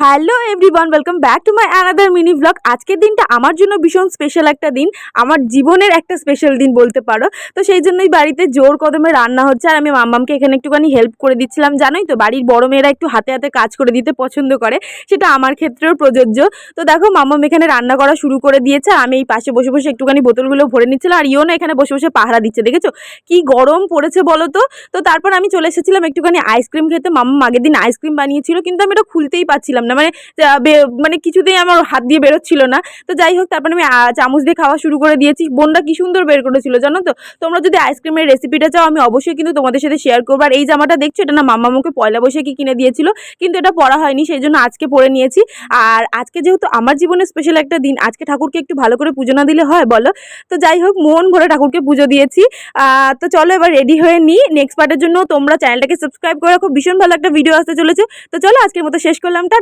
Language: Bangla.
Hello everyone, welcome back to my another mini blog. আজকের দিনটা আমার জন্য ভীষণ স্পেশাল একটা দিন, আমার জীবনের একটা স্পেশাল দিন বলতে পারো। তো সেই জন্যই বাড়িতে জোর কদমে রান্না হচ্ছে, আর আমি মাম্মামকে এখানে একটুখানি হেল্প করে দিচ্ছিলাম। জানোই তো বাড়ির বড় মেয়েরা একটু হাতে হাতে কাজ করে দিতে পছন্দ করে, সেটা আমার ক্ষেত্রেও প্রযোজ্য। তো দেখো মাম্মাম এখানে রান্না করা শুরু করে দিয়েছে, আর আমি এই পাশে বসে বসে একটুখানি বোতলগুলো ভরে নিচ্ছিলাম, আর ইও না এখানে বসে বসে পাহারা দিচ্ছে। দেখেছো কি গরম পড়েছে বলো তো। তো তারপর আমি চলে এসেছিলাম একটুখানি আইসক্রিম খেতে। মাম্মাম আগের দিন আইসক্রিম বানিয়েছিল, কিন্তু আমি এটা খুলতেই পারছিলাম না, মানে কিছুতেই আমার হাত দিয়ে বেরোচ্ছিল না। তো যাই হোক, তারপরে আমি চামচ দিয়ে খাওয়া শুরু করে দিয়েছি। বোনটা কি সুন্দর বের করেছিল জানো তো। তোমরা যদি আইসক্রিমের রেসিপিটা চাও, আমি অবশ্যই কিন্তু তোমাদের সাথে শেয়ার করবো। আর এই জামাটা দেখছো, এটা না মাম্মা আমাকে পয়লা বৈশাখে কিনে দিয়েছিল, কিন্তু এটা পরা হয়নি, সেই জন্য আজকে পরে নিয়েছি। আর আজকে যেহেতু আমার জীবনে স্পেশাল একটা দিন, আজকে ঠাকুরকে একটু ভালো করে পুজো না দিলে হয় বলো। তো যাই হোক, মন ভরে ঠাকুরকে পুজো দিয়েছি। তো চলো এবার রেডি হয়ে নিই নেক্সট পার্টের জন্য। তোমরা চ্যানেলটাকে সাবস্ক্রাইব করে রাখো, ভীষণ ভালো একটা ভিডিও আসতে চলেছে। তো চলো আজকের মতো শেষ করলাম, টাটা।